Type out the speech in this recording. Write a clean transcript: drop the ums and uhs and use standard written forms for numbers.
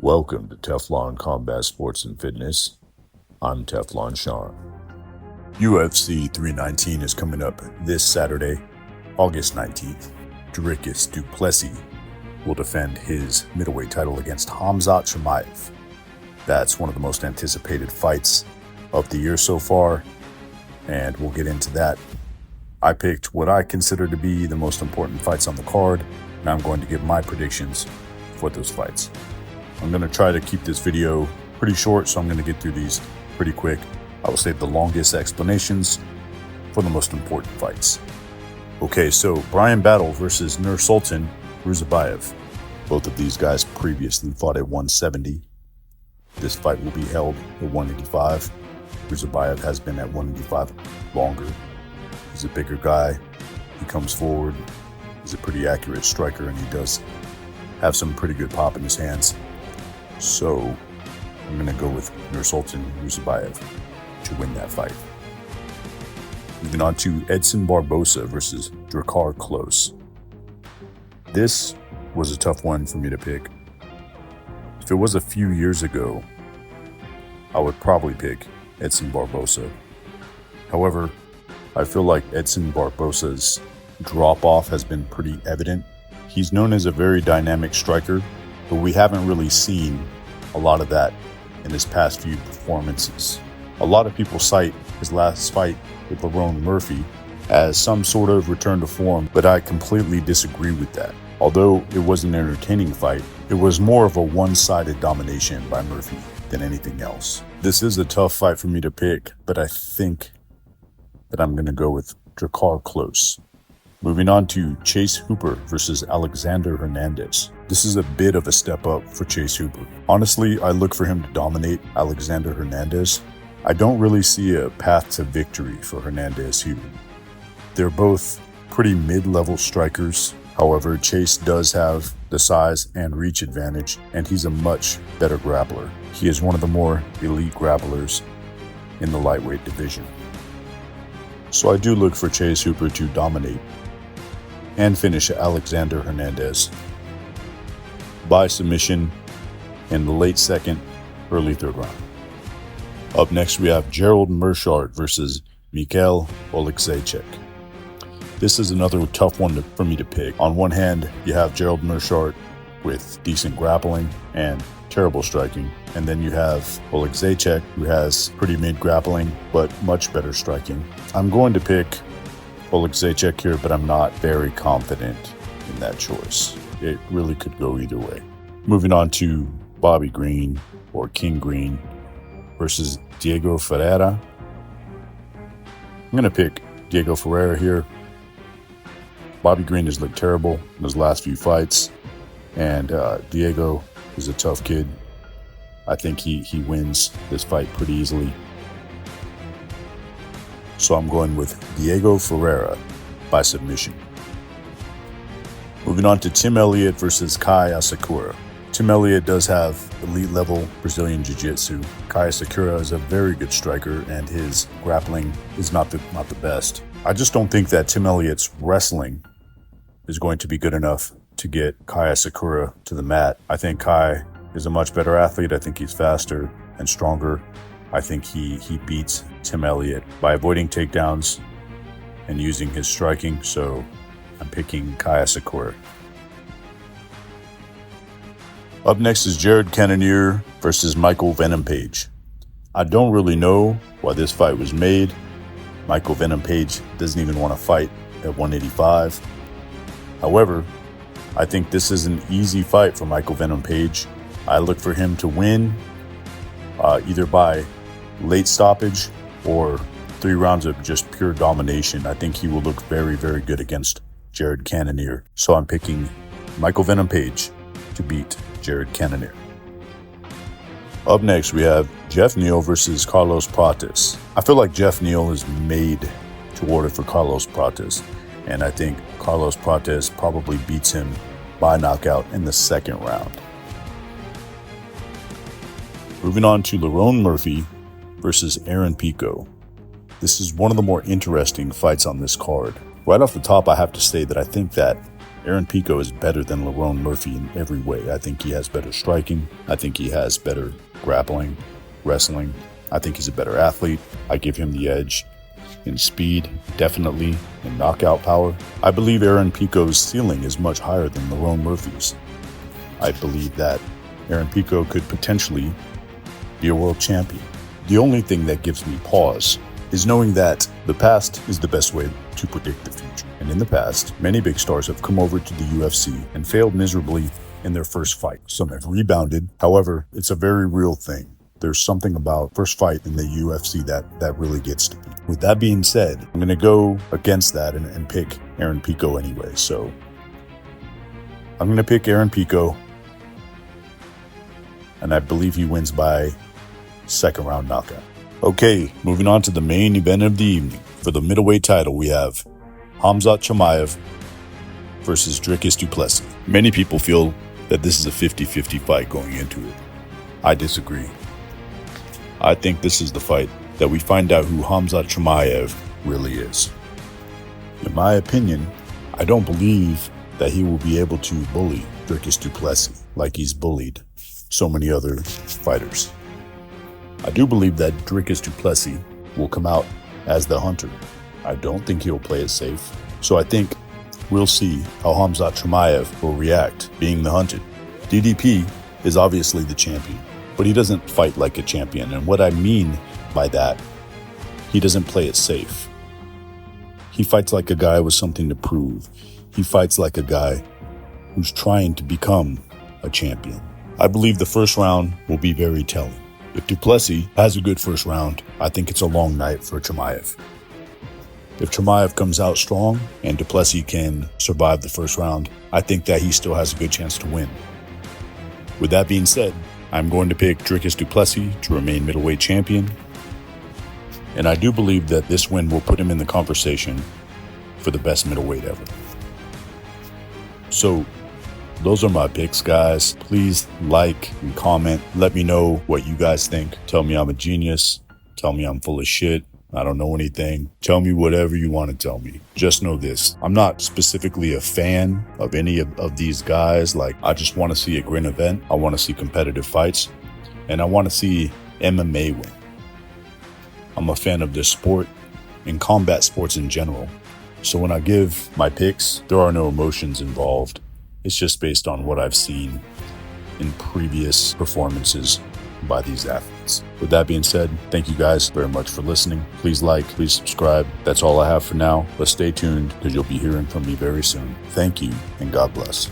Welcome to Teflon Combat Sports and Fitness. I'm Teflon Sean. UFC 319 is coming up this Saturday, August 19th. Dricus du Plessis will defend his middleweight title against Khamzat Chimaev. That's one of the most anticipated fights of the year so far, and we'll get into that. I picked what I consider to be the most important fights on the card, and I'm going to give my predictions for those fights. I'm going to try to keep this video pretty short, so I'm going to get through these pretty quick. I will save the longest explanations for the most important fights. Okay, so Bryan Battle versus Nursultan Ruzibaev. Both of these guys previously fought at 170. This fight will be held at 185. Ruzibaev has been at 185 longer. He's a bigger guy. He comes forward. He's a pretty accurate striker, and he does have some pretty good pop in his hands. So I'm going to go with Nursultan Ruzibaev to win that fight. Moving on to Edson Barbosa versus Drakkar Klose. This was a tough one for me to pick. If it was a few years ago, I would probably pick Edson Barbosa. However, I feel like Edson Barbosa's drop-off has been pretty evident. He's known as a very dynamic striker, but we haven't really seen a lot of that in his past few performances. A lot of people cite his last fight with Lerone Murphy as some sort of return to form, but I completely disagree with that. Although it was an entertaining fight, it was more of a one-sided domination by Murphy than anything else. This is a tough fight for me to pick, but I think that I'm going to go with Drakkar Klose. Moving on to Chase Hooper versus Alexander Hernandez. This is a bit of a step up for Chase Hooper. Honestly, I look for him to dominate Alexander Hernandez. I don't really see a path to victory for Hernandez here. They're both pretty mid-level strikers. However, Chase does have the size and reach advantage, and he's a much better grappler. He is one of the more elite grapplers in the lightweight division. So I do look for Chase Hooper to dominate and finish Alexander Hernandez by submission in the late second, early third round. Up next, we have Gerald Meerschaert versus Mikhail Oleksiejczuk. This is another tough one for me to pick. On one hand, you have Gerald Meerschaert with decent grappling and terrible striking. And then you have Oleksiejczuk, who has pretty mid grappling, but much better striking. I'm going to pick Oleksiejczuk here, but I'm not very confident in that choice. It really could go either way. Moving on to Bobby Green, or King Green, versus Diego Ferreira. I'm going to pick Diego Ferreira here. Bobby Green has looked terrible in his last few fights, and Diego is a tough kid. I think he wins this fight pretty easily. So I'm going with Diego Ferreira by submission. Moving on to Tim Elliott versus Kai Asakura. Tim Elliott does have elite level Brazilian Jiu-Jitsu. Kai Asakura is a very good striker, and his grappling is not the best. I just don't think that Tim Elliott's wrestling is going to be good enough to get Kai Asakura to the mat. I think Kai is a much better athlete. I think he's faster and stronger. I think he beats Tim Elliott by avoiding takedowns and using his striking, so I'm picking Kai Asakura. Up next is Jared Cannonier versus Michael Venom Page. I don't really know why this fight was made. Michael Venom Page doesn't even want to fight at 185. However, I think this is an easy fight for Michael Venom Page. I look for him to win either by late stoppage or 3 rounds of just pure domination. I think he will look very, very good against Jared Cannonier. So I'm picking Michael Venom Page to beat Jared Cannonier. Up next, we have Jeff Neal versus Carlos Prates. I feel like Jeff Neal is made to order for Carlos Prates, and I think Carlos Prates probably beats him by knockout in the second round. Moving on to Lerone Murphy versus Aaron Pico. This is one of the more interesting fights on this card. Right off the top, I have to say that I think that Aaron Pico is better than Lerone Murphy in every way. I think he has better striking. I think he has better grappling, wrestling. I think he's a better athlete. I give him the edge in speed, definitely, in knockout power. I believe Aaron Pico's ceiling is much higher than Lerone Murphy's. I believe that Aaron Pico could potentially be a world champion. The only thing that gives me pause is knowing that the past is the best way to predict the future. And in the past, many big stars have come over to the UFC and failed miserably in their first fight. Some have rebounded. However, it's a very real thing. There's something about first fight in the UFC that really gets to me. With that being said, I'm going to go against that and pick Aaron Pico anyway. So I'm going to pick Aaron Pico, and I believe he wins by second round knockout. Okay, moving on to the main event of the evening. For the middleweight title, we have Khamzat Chimaev versus Dricus du Plessis. Many people feel that this is a 50-50 fight going into it. I disagree. I think this is the fight that we find out who Khamzat Chimaev really is. In my opinion, I don't believe that he will be able to bully Dricus du Plessis like he's bullied so many other fighters. I do believe that Dricus du Plessis will come out as the hunter. I don't think he'll play it safe. So I think we'll see how Khamzat Chimaev will react being the hunted. DDP is obviously the champion, but he doesn't fight like a champion. And what I mean by that, he doesn't play it safe. He fights like a guy with something to prove. He fights like a guy who's trying to become a champion. I believe the first round will be very telling. If du Plessis has a good first round, I think it's a long night for Chimaev. If Chimaev comes out strong and du Plessis can survive the first round, I think that he still has a good chance to win. With that being said, I'm going to pick Dricus du Plessis to remain middleweight champion. And I do believe that this win will put him in the conversation for the best middleweight ever. So, those are my picks, guys. Please like and comment. Let me know what you guys think. Tell me I'm a genius. Tell me I'm full of shit. I don't know anything. Tell me whatever you want to tell me. Just know this. I'm not specifically a fan of any of these guys. Like, I just want to see a great event. I want to see competitive fights. And I want to see MMA win. I'm a fan of this sport and combat sports in general. So when I give my picks, there are no emotions involved. It's just based on what I've seen in previous performances by these athletes. With that being said, thank you guys very much for listening. Please like, please subscribe. That's all I have for now, but stay tuned because you'll be hearing from me very soon. Thank you and God bless.